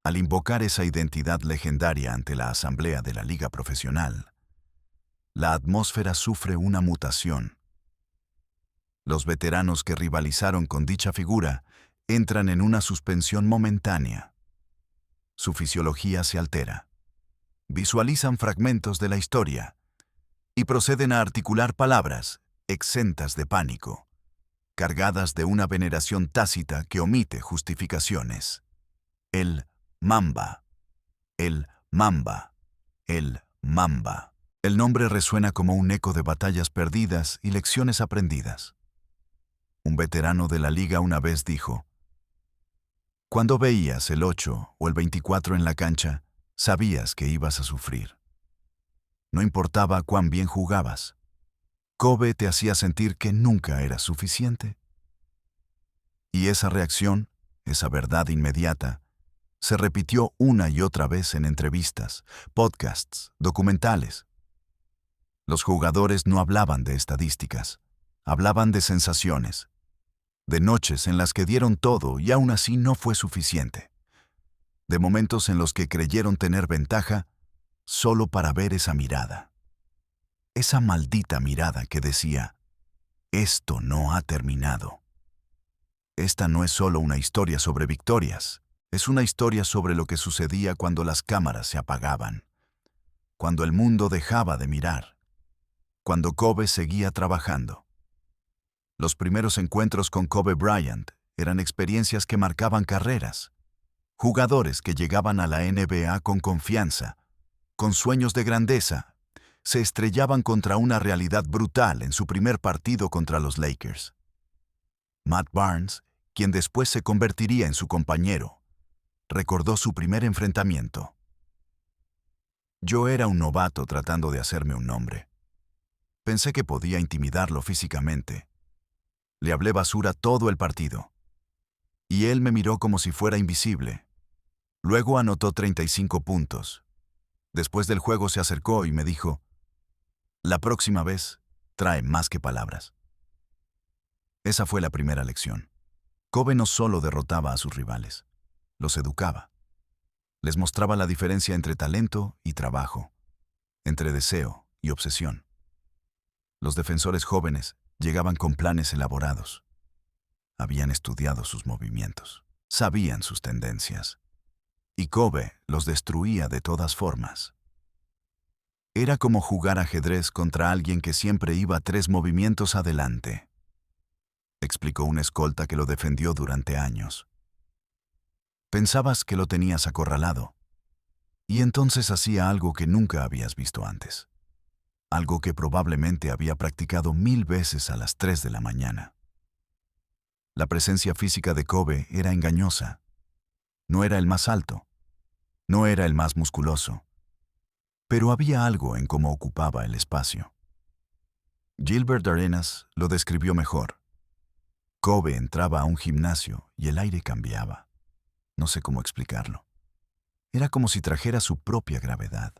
Al invocar esa identidad legendaria ante la asamblea de la liga profesional, la atmósfera sufre una mutación. Los veteranos que rivalizaron con dicha figura entran en una suspensión momentánea. Su fisiología se altera. Visualizan fragmentos de la historia y proceden a articular palabras exentas de pánico, cargadas de una veneración tácita que omite justificaciones. El Mamba. El Mamba. El Mamba. El nombre resuena como un eco de batallas perdidas y lecciones aprendidas. Un veterano de la liga una vez dijo: cuando veías el 8 o el 24 en la cancha, sabías que ibas a sufrir. No importaba cuán bien jugabas. Kobe te hacía sentir que nunca eras suficiente. Y esa reacción, esa verdad inmediata, se repitió una y otra vez en entrevistas, podcasts, documentales. Los jugadores no hablaban de estadísticas, hablaban de sensaciones, de noches en las que dieron todo y aún así no fue suficiente, de momentos en los que creyeron tener ventaja solo para ver esa mirada. Esa maldita mirada que decía: esto no ha terminado. Esta no es solo una historia sobre victorias, es una historia sobre lo que sucedía cuando las cámaras se apagaban, cuando el mundo dejaba de mirar, cuando Kobe seguía trabajando. Los primeros encuentros con Kobe Bryant eran experiencias que marcaban carreras. Jugadores que llegaban a la NBA con confianza, con sueños de grandeza, se estrellaban contra una realidad brutal en su primer partido contra los Lakers. Matt Barnes, quien después se convertiría en su compañero, recordó su primer enfrentamiento. Yo era un novato tratando de hacerme un nombre. Pensé que podía intimidarlo físicamente. Le hablé basura todo el partido. Y él me miró como si fuera invisible. Luego anotó 35 puntos. Después del juego se acercó y me dijo: la próxima vez, trae más que palabras. Esa fue la primera lección. Kobe no solo derrotaba a sus rivales, los educaba. Les mostraba la diferencia entre talento y trabajo, entre deseo y obsesión. Los defensores jóvenes llegaban con planes elaborados. Habían estudiado sus movimientos, sabían sus tendencias. Y Kobe los destruía de todas formas. Era como jugar ajedrez contra alguien que siempre iba 3 movimientos adelante, explicó un escolta que lo defendió durante años. Pensabas que lo tenías acorralado, y entonces hacía algo que nunca habías visto antes. Algo que probablemente había practicado 1000 veces a las 3 de la mañana. La presencia física de Kobe era engañosa. No era el más alto. No era el más musculoso. Pero había algo en cómo ocupaba el espacio. Gilbert Arenas lo describió mejor. Kobe entraba a un gimnasio y el aire cambiaba. No sé cómo explicarlo. Era como si trajera su propia gravedad.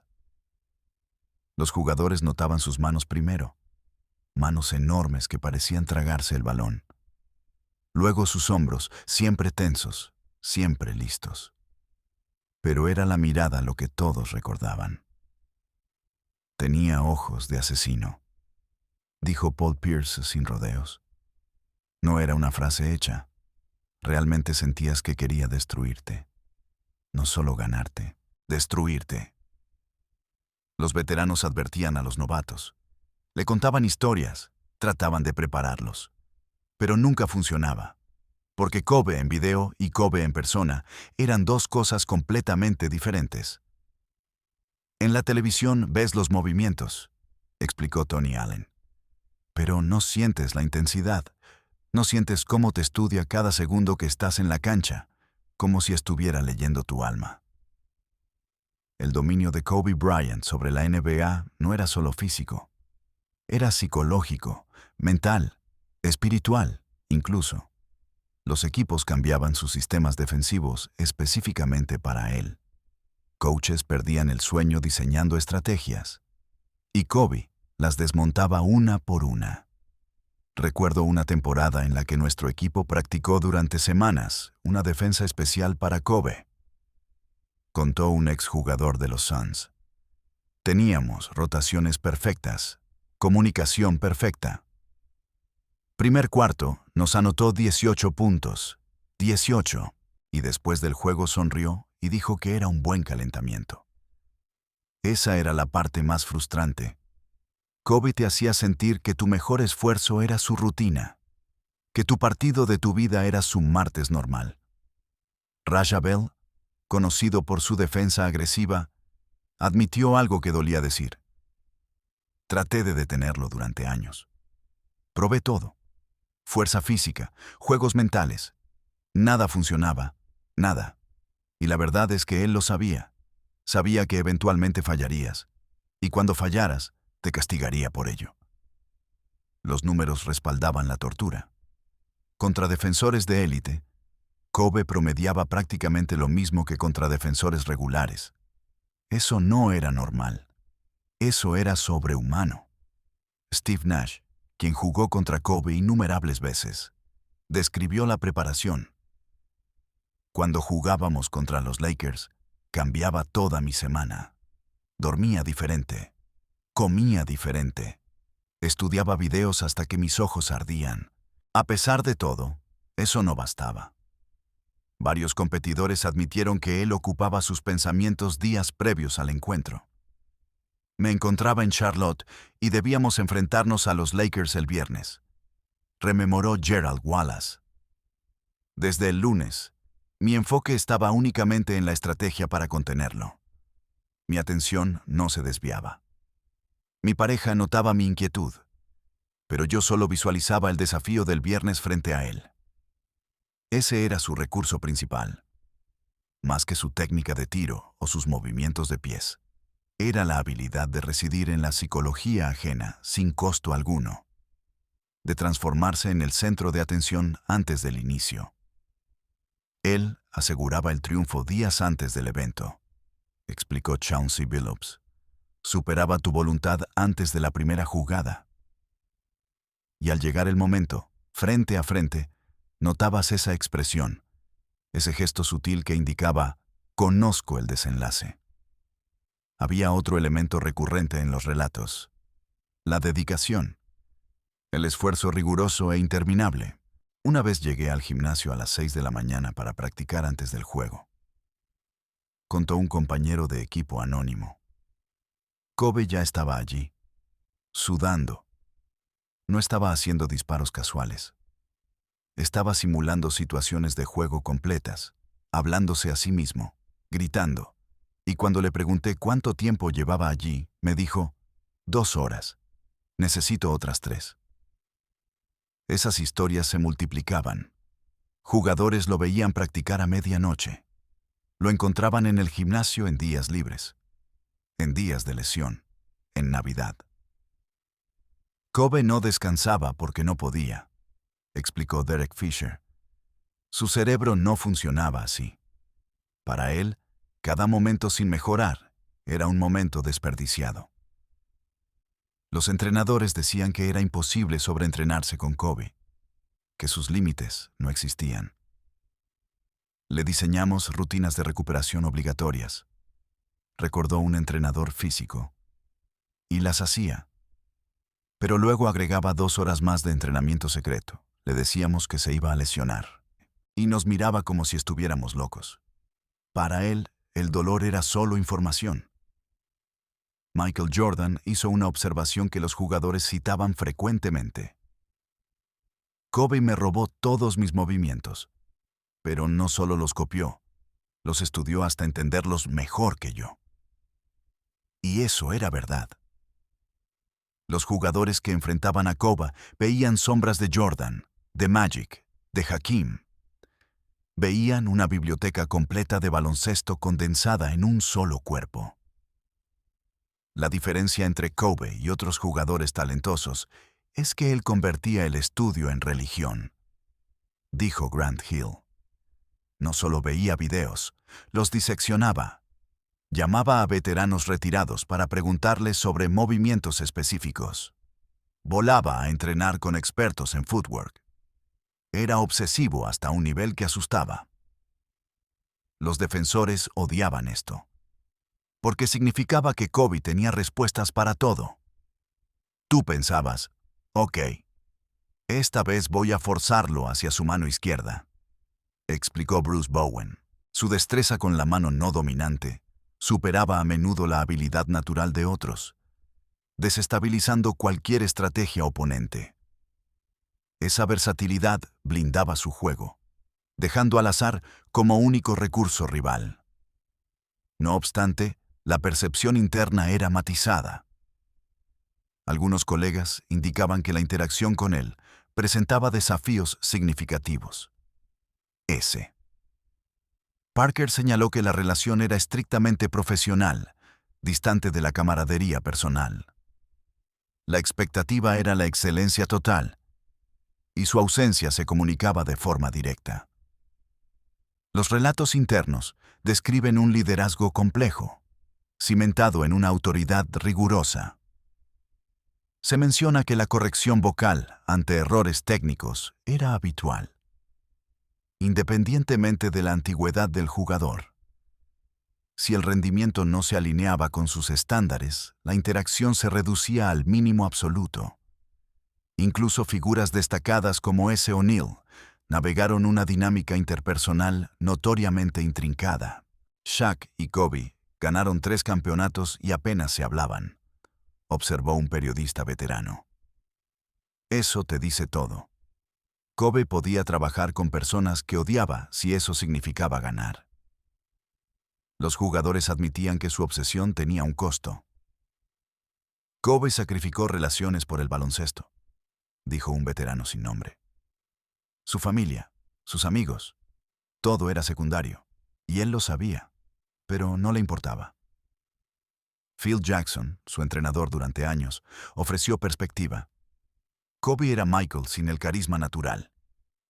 Los jugadores notaban sus manos primero, manos enormes que parecían tragarse el balón. Luego sus hombros, siempre tensos, siempre listos. Pero era la mirada lo que todos recordaban. Tenía ojos de asesino, dijo Paul Pierce sin rodeos. No era una frase hecha. Realmente sentías que quería destruirte. No solo ganarte, destruirte. Los veteranos advertían a los novatos. Le contaban historias, trataban de prepararlos. Pero nunca funcionaba, porque Kobe en video y Kobe en persona eran 2 cosas completamente diferentes. En la televisión ves los movimientos, explicó Tony Allen. Pero no sientes la intensidad, no sientes cómo te estudia cada segundo que estás en la cancha, como si estuviera leyendo tu alma. El dominio de Kobe Bryant sobre la NBA no era solo físico. Era psicológico, mental, espiritual, incluso. Los equipos cambiaban sus sistemas defensivos específicamente para él. Coaches perdían el sueño diseñando estrategias. Y Kobe las desmontaba una por una. Recuerdo una temporada en la que nuestro equipo practicó durante semanas una defensa especial para Kobe. contó un exjugador de los Suns. Teníamos rotaciones perfectas, comunicación perfecta. Primer cuarto, nos anotó 18 puntos, 18, y después del juego sonrió y dijo que era un buen calentamiento. Esa era la parte más frustrante. Kobe te hacía sentir que tu mejor esfuerzo era su rutina, que tu partido de tu vida era su martes normal. Raja Bell, conocido por su defensa agresiva, admitió algo que dolía decir. Traté de detenerlo durante años. Probé todo. Fuerza física, juegos mentales. Nada funcionaba, nada. Y la verdad es que él lo sabía. Sabía que eventualmente fallarías. Y cuando fallaras, te castigaría por ello. Los números respaldaban la tortura. Contra defensores de élite, Kobe promediaba prácticamente lo mismo que contra defensores regulares. Eso no era normal. Eso era sobrehumano. Steve Nash, quien jugó contra Kobe innumerables veces, describió la preparación. Cuando jugábamos contra los Lakers, cambiaba toda mi semana. Dormía diferente. Comía diferente. Estudiaba videos hasta que mis ojos ardían. A pesar de todo, eso no bastaba. Varios competidores admitieron que él ocupaba sus pensamientos días previos al encuentro. Me encontraba en Charlotte y debíamos enfrentarnos a los Lakers el viernes. Rememoró Gerald Wallace. Desde el lunes, mi enfoque estaba únicamente en la estrategia para contenerlo. Mi atención no se desviaba. Mi pareja notaba mi inquietud, pero yo solo visualizaba el desafío del viernes frente a él. Ese era su recurso principal, más que su técnica de tiro o sus movimientos de pies. Era la habilidad de residir en la psicología ajena sin costo alguno, de transformarse en el centro de atención antes del inicio. Él aseguraba el triunfo días antes del evento, explicó Chauncey Billups. Superaba tu voluntad antes de la primera jugada. Y al llegar el momento, frente a frente, notabas esa expresión, ese gesto sutil que indicaba, conozco el desenlace. Había otro elemento recurrente en los relatos, la dedicación, el esfuerzo riguroso e interminable. Una vez llegué al gimnasio a las 6 de la mañana para practicar antes del juego, contó un compañero de equipo anónimo. Kobe ya estaba allí, sudando. No estaba haciendo disparos casuales. Estaba simulando situaciones de juego completas, hablándose a sí mismo, gritando. Y cuando le pregunté cuánto tiempo llevaba allí, me dijo, 2 horas. Necesito otras 3. Esas historias se multiplicaban. Jugadores lo veían practicar a medianoche. Lo encontraban en el gimnasio en días libres, en días de lesión, en Navidad. Kobe no descansaba porque no podía, explicó Derek Fisher. Su cerebro no funcionaba así. Para él, cada momento sin mejorar era un momento desperdiciado. Los entrenadores decían que era imposible sobreentrenarse con Kobe, que sus límites no existían. Le diseñamos rutinas de recuperación obligatorias, recordó un entrenador físico, y las hacía. Pero luego agregaba 2 horas más de entrenamiento secreto. Le decíamos que se iba a lesionar, y nos miraba como si estuviéramos locos. Para él, el dolor era solo información. Michael Jordan hizo una observación que los jugadores citaban frecuentemente. Kobe me robó todos mis movimientos, pero no solo los copió, los estudió hasta entenderlos mejor que yo. Y eso era verdad. Los jugadores que enfrentaban a Kobe veían sombras de Jordan, de Magic, de Hakeem. Veían una biblioteca completa de baloncesto condensada en un solo cuerpo. La diferencia entre Kobe y otros jugadores talentosos es que él convertía el estudio en religión, dijo Grant Hill. No solo veía videos, los diseccionaba. Llamaba a veteranos retirados para preguntarles sobre movimientos específicos. Volaba a entrenar con expertos en footwork. Era obsesivo hasta un nivel que asustaba. Los defensores odiaban esto, porque significaba que Kobe tenía respuestas para todo. Tú pensabas, ok, esta vez voy a forzarlo hacia su mano izquierda, explicó Bruce Bowen. Su destreza con la mano no dominante superaba a menudo la habilidad natural de otros, desestabilizando cualquier estrategia oponente. Esa versatilidad blindaba su juego, dejando al azar como único recurso rival. No obstante, la percepción interna era matizada. Algunos colegas indicaban que la interacción con él presentaba desafíos significativos. Parker señaló que la relación era estrictamente profesional, distante de la camaradería personal. La expectativa era la excelencia total, y su ausencia se comunicaba de forma directa. Los relatos internos describen un liderazgo complejo, cimentado en una autoridad rigurosa. Se menciona que la corrección vocal ante errores técnicos era habitual, independientemente de la antigüedad del jugador. Si el rendimiento no se alineaba con sus estándares, la interacción se reducía al mínimo absoluto. Incluso figuras destacadas como S. O'Neal navegaron una dinámica interpersonal notoriamente intrincada. Shaq y Kobe ganaron 3 campeonatos y apenas se hablaban, observó un periodista veterano. Eso te dice todo. Kobe podía trabajar con personas que odiaba si eso significaba ganar. Los jugadores admitían que su obsesión tenía un costo. Kobe sacrificó relaciones por el baloncesto, dijo un veterano sin nombre. Su familia, sus amigos, todo era secundario, y él lo sabía, pero no le importaba. Phil Jackson, su entrenador durante años, ofreció perspectiva. Kobe era Michael sin el carisma natural.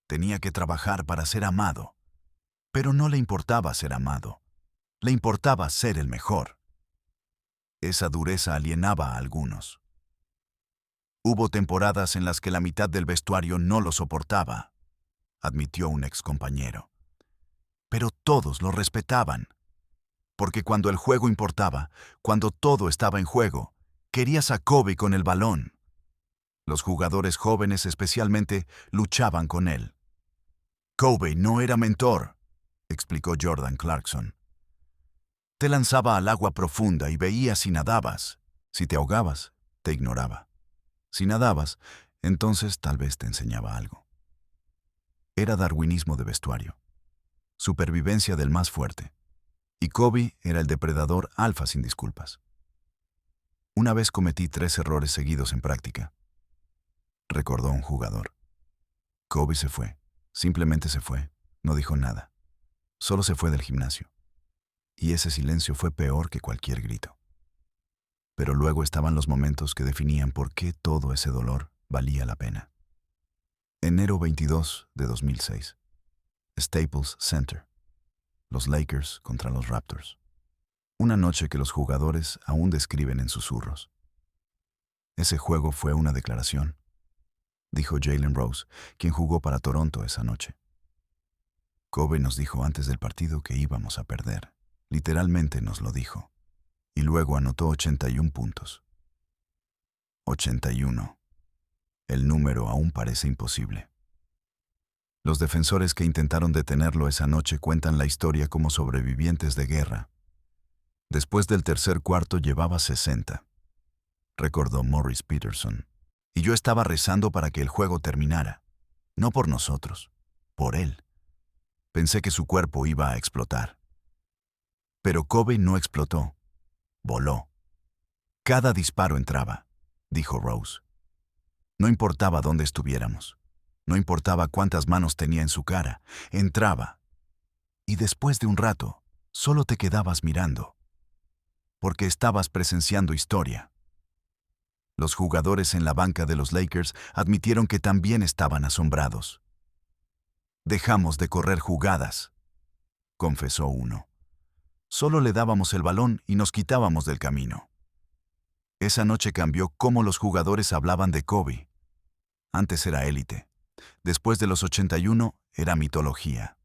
Tenía que trabajar para ser amado, pero no le importaba ser amado. Le importaba ser el mejor. Esa dureza alienaba a algunos. Hubo temporadas en las que la mitad del vestuario no lo soportaba, admitió un excompañero. Pero todos lo respetaban, porque cuando el juego importaba, cuando todo estaba en juego, querías a Kobe con el balón. Los jugadores jóvenes especialmente luchaban con él. Kobe no era mentor, explicó Jordan Clarkson. Te lanzaba al agua profunda y veía si nadabas. Si te ahogabas, te ignoraba. Si nadabas, entonces tal vez te enseñaba algo. Era darwinismo de vestuario. Supervivencia del más fuerte. Y Kobe era el depredador alfa sin disculpas. Una vez cometí 3 errores seguidos en práctica, recordó un jugador. Kobe se fue. Simplemente se fue. No dijo nada. Solo se fue del gimnasio. Y ese silencio fue peor que cualquier grito. Pero luego estaban los momentos que definían por qué todo ese dolor valía la pena. Enero 22 de 2006. Staples Center. Los Lakers contra los Raptors. Una noche que los jugadores aún describen en susurros. Ese juego fue una declaración, dijo Jalen Rose, quien jugó para Toronto esa noche. Kobe nos dijo antes del partido que íbamos a perder. Literalmente nos lo dijo. Y luego anotó 81 puntos. 81. El número aún parece imposible. Los defensores que intentaron detenerlo esa noche cuentan la historia como sobrevivientes de guerra. Después del tercer cuarto llevaba 60, recordó Morris Peterson. Y yo estaba rezando para que el juego terminara. No por nosotros, por él. Pensé que su cuerpo iba a explotar. Pero Kobe no explotó. Voló. Cada disparo entraba, dijo Rose. No importaba dónde estuviéramos. No importaba cuántas manos tenía en su cara. Entraba. Y después de un rato, solo te quedabas mirando. Porque estabas presenciando historia. Los jugadores en la banca de los Lakers admitieron que también estaban asombrados. Dejamos de correr jugadas, confesó uno. Solo le dábamos el balón y nos quitábamos del camino. Esa noche cambió cómo los jugadores hablaban de Kobe. Antes era élite. Después de los 81 era mitología.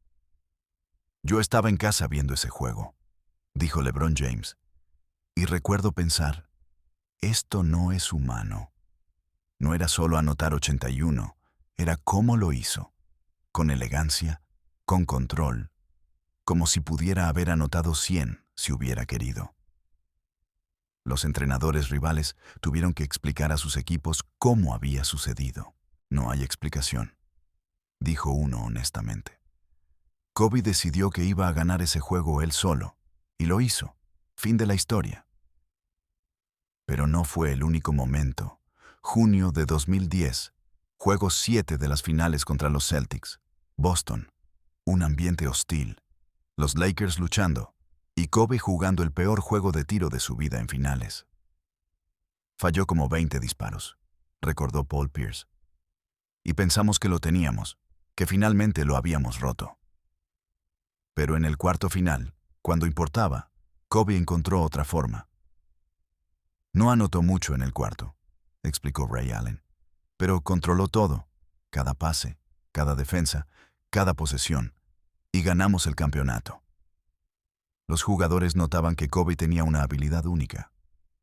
Yo estaba en casa viendo ese juego, dijo LeBron James, y recuerdo pensar, esto no es humano. No era solo anotar 81, era cómo lo hizo, con elegancia, con control, como si pudiera haber anotado 100 si hubiera querido. Los entrenadores rivales tuvieron que explicar a sus equipos cómo había sucedido. No hay explicación, dijo uno honestamente. Kobe decidió que iba a ganar ese juego él solo, y lo hizo. Fin de la historia. Pero no fue el único momento. Junio de 2010, juego 7 de las finales contra los Celtics. Boston. Un ambiente hostil. Los Lakers luchando, y Kobe jugando el peor juego de tiro de su vida en finales. Falló como 20 disparos, recordó Paul Pierce. Y pensamos que lo teníamos, que finalmente lo habíamos roto. Pero en el cuarto final, cuando importaba, Kobe encontró otra forma. No anotó mucho en el cuarto, explicó Ray Allen, pero controló todo, cada pase, cada defensa, cada posesión, y ganamos el campeonato. Los jugadores notaban que Kobe tenía una habilidad única.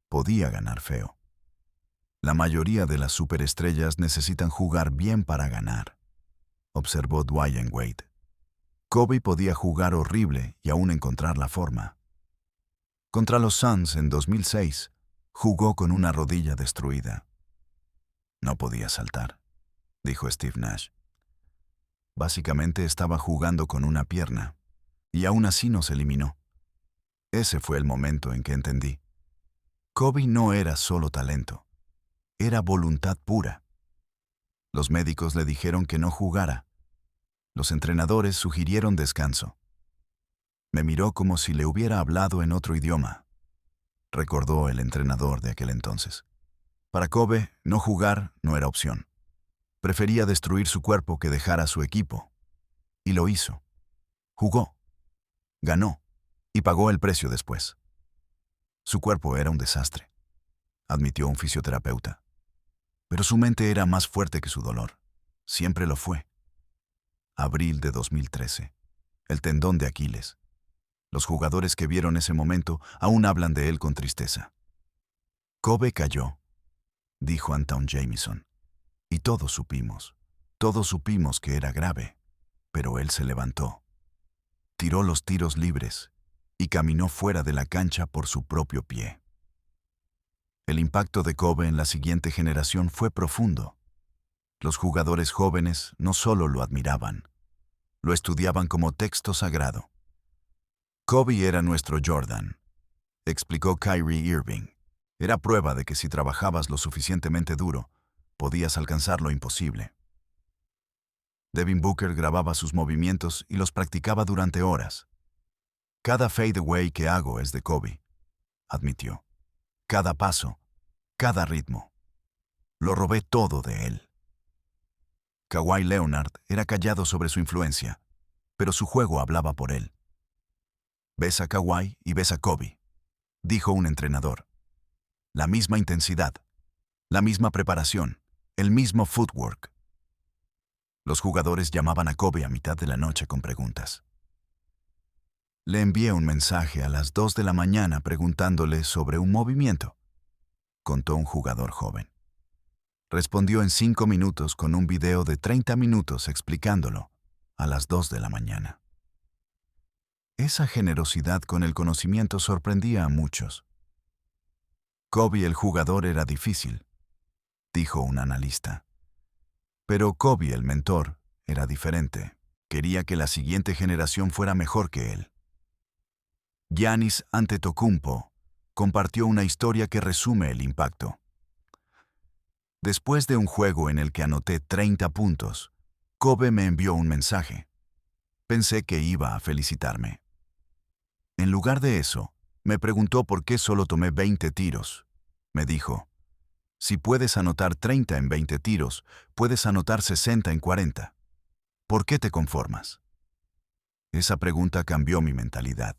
Podía ganar feo. La mayoría de las superestrellas necesitan jugar bien para ganar, observó Dwayne Wade. Kobe podía jugar horrible y aún encontrar la forma. Contra los Suns en 2006, jugó con una rodilla destruida. No podía saltar, dijo Steve Nash. Básicamente estaba jugando con una pierna, y aún así nos eliminó. Ese fue el momento en que entendí. Kobe no era solo talento, era voluntad pura. Los médicos le dijeron que no jugara. Los entrenadores sugirieron descanso. Me miró como si le hubiera hablado en otro idioma, recordó el entrenador de aquel entonces. Para Kobe, no jugar no era opción. Prefería destruir su cuerpo que dejar a su equipo. Y lo hizo. Jugó. Ganó. Y pagó el precio después. Su cuerpo era un desastre, admitió un fisioterapeuta. Pero su mente era más fuerte que su dolor. Siempre lo fue. Abril de 2013. El tendón de Aquiles. Los jugadores que vieron ese momento aún hablan de él con tristeza. Kobe cayó, dijo Antawn Jamison. Y todos supimos que era grave. Pero él se levantó. Tiró los tiros libres y caminó fuera de la cancha por su propio pie. El impacto de Kobe en la siguiente generación fue profundo. Los jugadores jóvenes no solo lo admiraban, lo estudiaban como texto sagrado. Kobe era nuestro Jordan, explicó Kyrie Irving. Era prueba de que si trabajabas lo suficientemente duro, podías alcanzar lo imposible. Devin Booker grababa sus movimientos y los practicaba durante horas. Cada fadeaway que hago es de Kobe, admitió. Cada paso, cada ritmo. Lo robé todo de él. Kawhi Leonard era callado sobre su influencia, pero su juego hablaba por él. Ves a Kawhi y ves a Kobe, dijo un entrenador. La misma intensidad, la misma preparación, el mismo footwork. Los jugadores llamaban a Kobe a mitad de la noche con preguntas. Le envié un mensaje a las 2 de la mañana preguntándole sobre un movimiento, contó un jugador joven. Respondió en 5 minutos con un video de 30 minutos explicándolo a las 2 de la mañana. Esa generosidad con el conocimiento sorprendía a muchos. Kobe el jugador era difícil, dijo un analista. Pero Kobe el mentor era diferente. Quería que la siguiente generación fuera mejor que él. Giannis Antetokounmpo compartió una historia que resume el impacto. Después de un juego en el que anoté 30 puntos, Kobe me envió un mensaje. Pensé que iba a felicitarme. En lugar de eso, me preguntó por qué solo tomé 20 tiros. Me dijo, si puedes anotar 30 en 20 tiros, puedes anotar 60 en 40. ¿Por qué te conformas? Esa pregunta cambió mi mentalidad.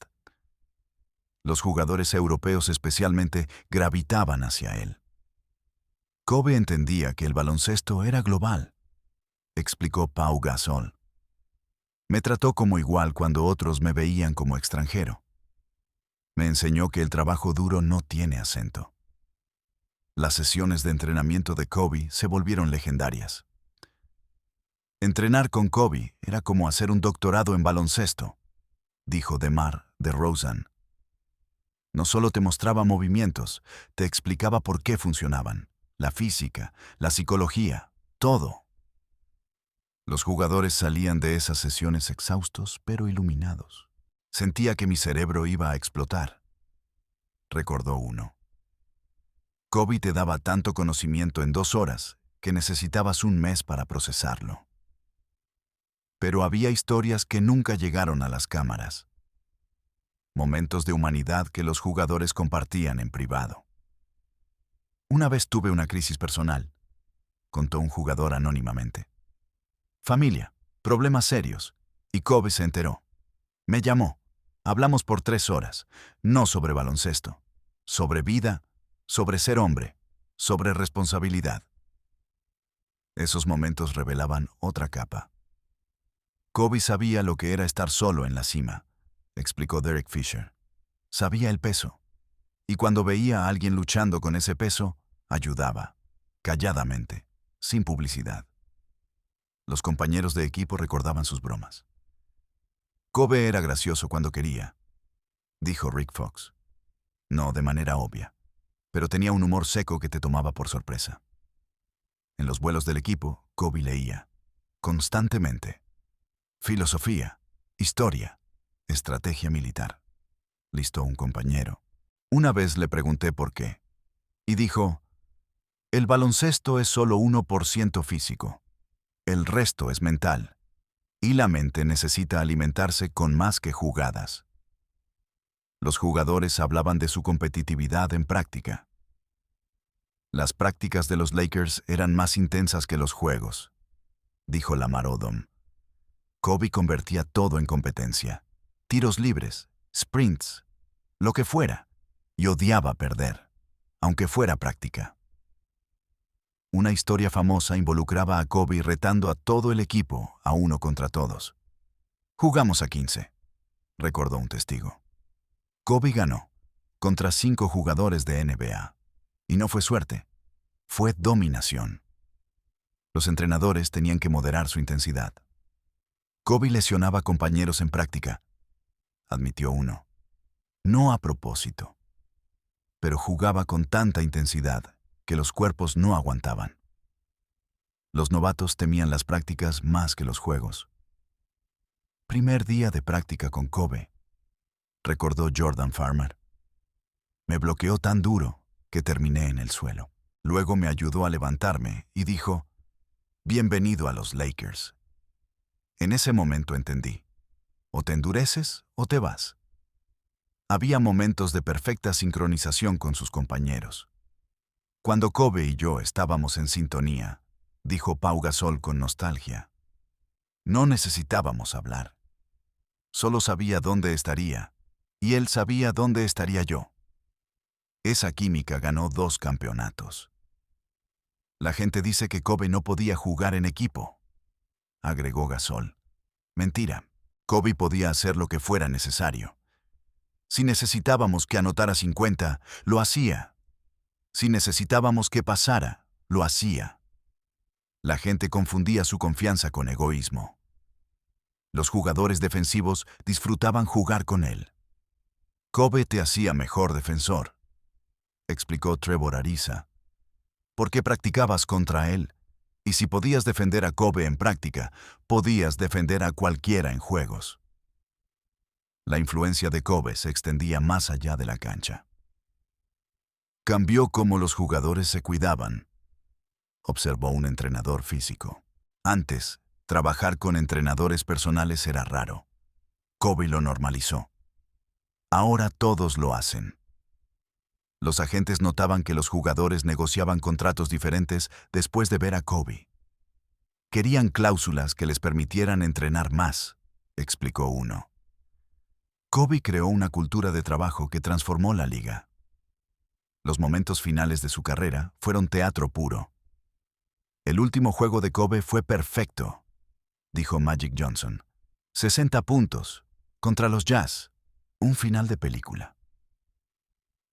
Los jugadores europeos especialmente gravitaban hacia él. Kobe entendía que el baloncesto era global, explicó Pau Gasol. Me trató como igual cuando otros me veían como extranjero. Me enseñó que el trabajo duro no tiene acento. Las sesiones de entrenamiento de Kobe se volvieron legendarias. Entrenar con Kobe era como hacer un doctorado en baloncesto, dijo DeMar DeRozan. No solo te mostraba movimientos, te explicaba por qué funcionaban, la física, la psicología, todo. Los jugadores salían de esas sesiones exhaustos pero iluminados. Sentía que mi cerebro iba a explotar, recordó uno. Kobe te daba tanto conocimiento en 2 horas que necesitabas un mes para procesarlo. Pero había historias que nunca llegaron a las cámaras. Momentos de humanidad que los jugadores compartían en privado. Una vez tuve una crisis personal, contó un jugador anónimamente. Familia, problemas serios, y Kobe se enteró. Me llamó. Hablamos por 3 horas, no sobre baloncesto, sobre vida, sobre ser hombre, sobre responsabilidad. Esos momentos revelaban otra capa. Kobe sabía lo que era estar solo en la cima, explicó Derek Fisher. Sabía el peso. Y cuando veía a alguien luchando con ese peso, ayudaba, calladamente, sin publicidad. Los compañeros de equipo recordaban sus bromas. Kobe era gracioso cuando quería, dijo Rick Fox. No de manera obvia, pero tenía un humor seco que te tomaba por sorpresa. En los vuelos del equipo, Kobe leía, constantemente, filosofía, historia, estrategia militar, listó un compañero. Una vez le pregunté por qué, y dijo, el baloncesto es solo 1% físico, el resto es mental, y la mente necesita alimentarse con más que jugadas. Los jugadores hablaban de su competitividad en práctica. Las prácticas de los Lakers eran más intensas que los juegos, dijo Lamar Odom. Kobe convertía todo en competencia, tiros libres, sprints, lo que fuera, y odiaba perder, aunque fuera práctica. Una historia famosa involucraba a Kobe retando a todo el equipo a 1 contra todos. Jugamos a 15, recordó un testigo. Kobe ganó, contra 5 jugadores de NBA. Y no fue suerte, fue dominación. Los entrenadores tenían que moderar su intensidad. Kobe lesionaba compañeros en práctica, admitió uno. No a propósito, pero jugaba con tanta intensidad que los cuerpos no aguantaban. Los novatos temían las prácticas más que los juegos. Primer día de práctica con Kobe, recordó Jordan Farmer. Me bloqueó tan duro que terminé en el suelo. Luego me ayudó a levantarme y dijo, bienvenido a los Lakers. En ese momento entendí, o te endureces o te vas. Había momentos de perfecta sincronización con sus compañeros. Cuando Kobe y yo estábamos en sintonía, dijo Pau Gasol con nostalgia. No necesitábamos hablar. Solo sabía dónde estaría, y él sabía dónde estaría yo. Esa química ganó 2 campeonatos. La gente dice que Kobe no podía jugar en equipo, agregó Gasol. Mentira, Kobe podía hacer lo que fuera necesario. Si necesitábamos que anotara 50, lo hacía. Si necesitábamos que pasara, lo hacía. La gente confundía su confianza con egoísmo. Los jugadores defensivos disfrutaban jugar con él. Kobe te hacía mejor defensor, explicó Trevor Ariza, porque practicabas contra él, y si podías defender a Kobe en práctica, podías defender a cualquiera en juegos. La influencia de Kobe se extendía más allá de la cancha. Cambió cómo los jugadores se cuidaban, observó un entrenador físico. Antes, trabajar con entrenadores personales era raro. Kobe lo normalizó. Ahora todos lo hacen. Los agentes notaban que los jugadores negociaban contratos diferentes después de ver a Kobe. Querían cláusulas que les permitieran entrenar más, explicó uno. Kobe creó una cultura de trabajo que transformó la liga. Los momentos finales de su carrera fueron teatro puro. El último juego de Kobe fue perfecto, dijo Magic Johnson. 60 puntos. Contra los Jazz. Un final de película.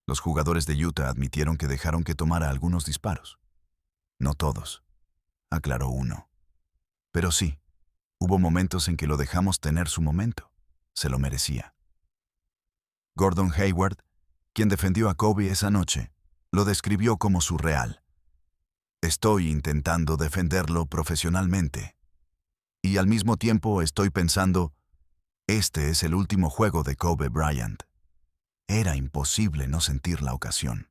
Los jugadores de Utah admitieron que dejaron que tomara algunos disparos. No todos, aclaró uno. Pero sí, hubo momentos en que lo dejamos tener su momento. Se lo merecía. Gordon Hayward, quien defendió a Kobe esa noche, lo describió como surreal. Estoy intentando defenderlo profesionalmente. Y al mismo tiempo estoy pensando, este es el último juego de Kobe Bryant. Era imposible no sentir la ocasión.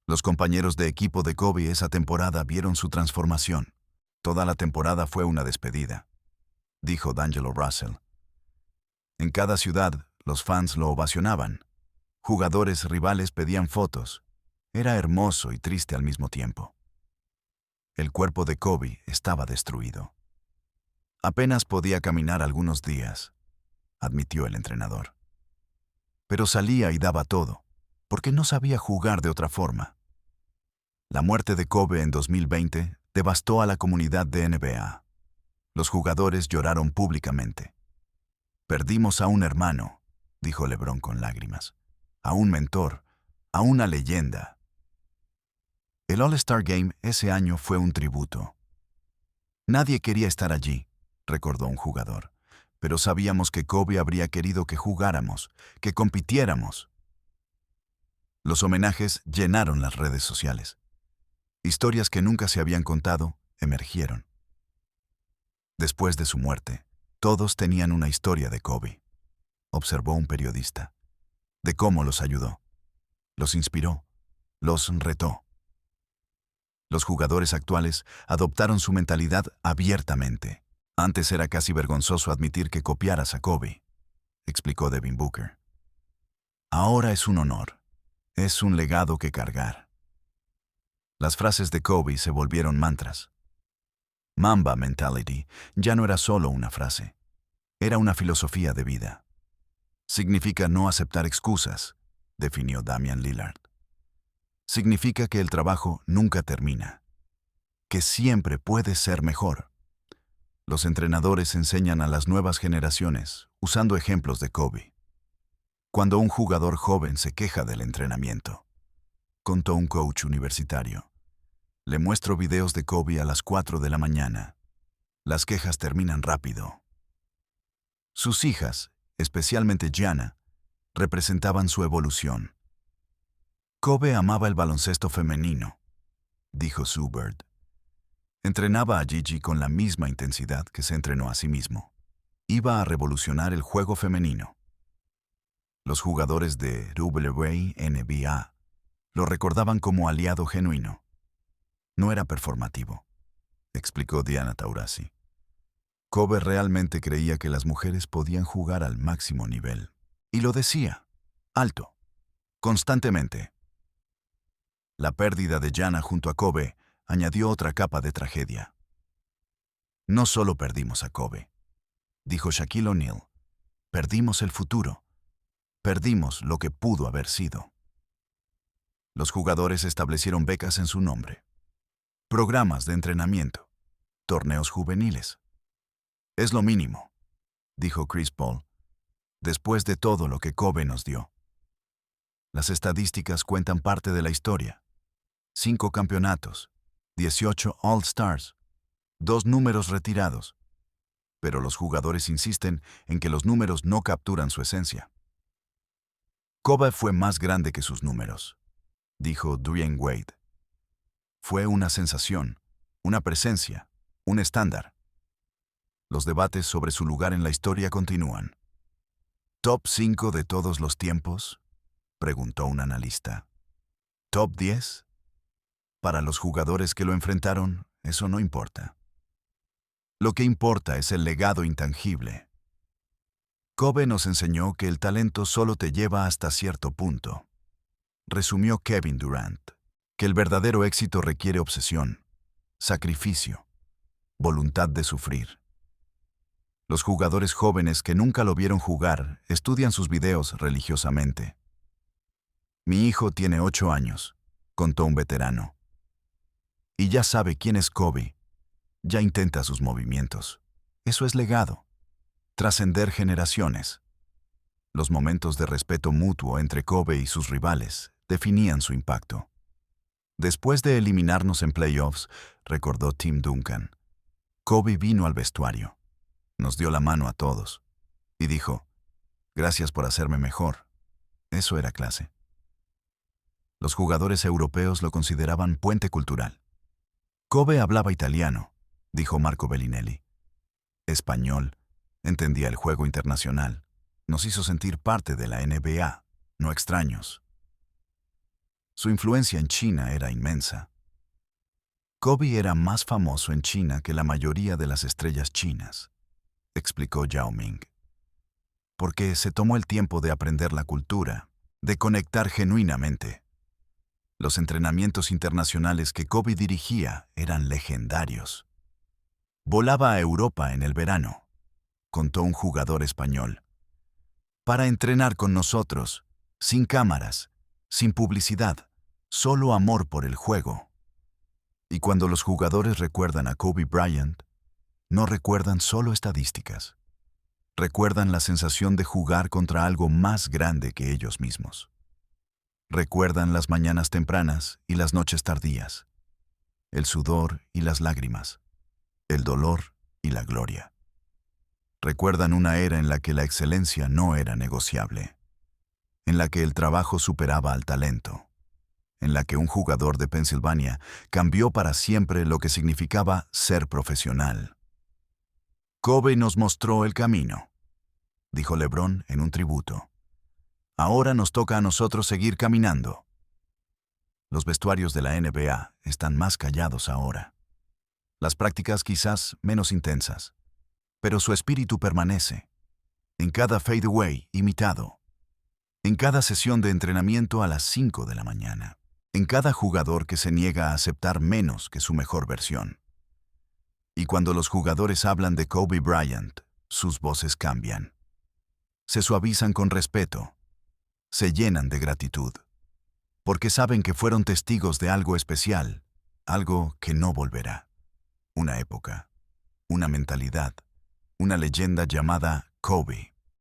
Los compañeros de equipo de Kobe esa temporada vieron su transformación. Toda la temporada fue una despedida, dijo D'Angelo Russell. En cada ciudad, los fans lo ovacionaban. Jugadores rivales pedían fotos. Era hermoso y triste al mismo tiempo. El cuerpo de Kobe estaba destruido. Apenas podía caminar algunos días, admitió el entrenador. Pero salía y daba todo, porque no sabía jugar de otra forma. La muerte de Kobe en 2020 devastó a la comunidad de NBA. Los jugadores lloraron públicamente. Perdimos a un hermano, dijo LeBron con lágrimas, a un mentor, a una leyenda. El All-Star Game ese año fue un tributo. Nadie quería estar allí, recordó un jugador, pero sabíamos que Kobe habría querido que jugáramos, que compitiéramos. Los homenajes llenaron las redes sociales. Historias que nunca se habían contado emergieron. Después de su muerte, todos tenían una historia de Kobe, observó un periodista, de cómo los ayudó, los inspiró, los retó. Los jugadores actuales adoptaron su mentalidad abiertamente. Antes era casi vergonzoso admitir que copiaras a Kobe, explicó Devin Booker. Ahora es un honor, es un legado que cargar. Las frases de Kobe se volvieron mantras. Mamba Mentality ya no era solo una frase, era una filosofía de vida. Significa no aceptar excusas, definió Damian Lillard. Significa que el trabajo nunca termina, que siempre puede ser mejor. Los entrenadores enseñan a las nuevas generaciones usando ejemplos de Kobe. Cuando un jugador joven se queja del entrenamiento, contó un coach universitario, le muestro videos de Kobe a las 4 de la mañana. Las quejas terminan rápido. Sus hijas, especialmente Gianna, representaban su evolución. Kobe amaba el baloncesto femenino, dijo Sue Bird. Entrenaba a Gigi con la misma intensidad que se entrenó a sí mismo. Iba a revolucionar el juego femenino. Los jugadores de WNBA lo recordaban como aliado genuino. No era performativo, explicó Diana Taurasi. Kobe realmente creía que las mujeres podían jugar al máximo nivel. Y lo decía, alto, constantemente. La pérdida de Gianna junto a Kobe añadió otra capa de tragedia. No solo perdimos a Kobe, dijo Shaquille O'Neal, perdimos el futuro, perdimos lo que pudo haber sido. Los jugadores establecieron becas en su nombre, programas de entrenamiento, torneos juveniles. Es lo mínimo, dijo Chris Paul, después de todo lo que Kobe nos dio. Las estadísticas cuentan parte de la historia. 5 campeonatos, 18 All-Stars, 2 números retirados. Pero los jugadores insisten en que los números no capturan su esencia. Kobe fue más grande que sus números, dijo Dwayne Wade. Fue una sensación, una presencia, un estándar. Los debates sobre su lugar en la historia continúan. ¿Top 5 de todos los tiempos?, preguntó un analista. ¿Top 10? Para los jugadores que lo enfrentaron, eso no importa. Lo que importa es el legado intangible. Kobe nos enseñó que el talento solo te lleva hasta cierto punto. Resumió Kevin Durant, que el verdadero éxito requiere obsesión, sacrificio, voluntad de sufrir. Los jugadores jóvenes que nunca lo vieron jugar estudian sus videos religiosamente. Mi hijo tiene 8 años, contó un veterano. Y ya sabe quién es Kobe. Ya intenta sus movimientos. Eso es legado. trascender generaciones. Los momentos de respeto mutuo entre Kobe y sus rivales definían su impacto. Después de eliminarnos en playoffs, recordó Tim Duncan, Kobe vino al vestuario, nos dio la mano a todos y dijo, gracias por hacerme mejor. Eso era clase. Los jugadores europeos lo consideraban puente cultural. Kobe hablaba italiano, dijo Marco Bellinelli. Español, entendía el juego internacional. Nos hizo sentir parte de la NBA, no extraños. Su influencia en China era inmensa. Kobe era más famoso en China que la mayoría de las estrellas chinas, explicó Yao Ming, porque se tomó el tiempo de aprender la cultura, de conectar genuinamente. Los entrenamientos internacionales que Kobe dirigía eran legendarios. Volaba a Europa en el verano, contó un jugador español, para entrenar con nosotros, sin cámaras, sin publicidad, solo amor por el juego. Y cuando los jugadores recuerdan a Kobe Bryant, no recuerdan solo estadísticas. Recuerdan la sensación de jugar contra algo más grande que ellos mismos. Recuerdan las mañanas tempranas y las noches tardías, el sudor y las lágrimas, el dolor y la gloria. Recuerdan una era en la que la excelencia no era negociable, en la que el trabajo superaba al talento, en la que un jugador de Pensilvania cambió para siempre lo que significaba ser profesional. Kobe nos mostró el camino, dijo LeBron en un tributo. Ahora nos toca a nosotros seguir caminando. Los vestuarios de la NBA están más callados ahora. Las prácticas quizás menos intensas, pero su espíritu permanece. En cada fadeaway imitado, en cada sesión de entrenamiento a las 5 de la mañana, en cada jugador que se niega a aceptar menos que su mejor versión. Y cuando los jugadores hablan de Kobe Bryant, sus voces cambian. Se suavizan con respeto, se llenan de gratitud, porque saben que fueron testigos de algo especial, algo que no volverá. Una época, una mentalidad, una leyenda llamada Kobe.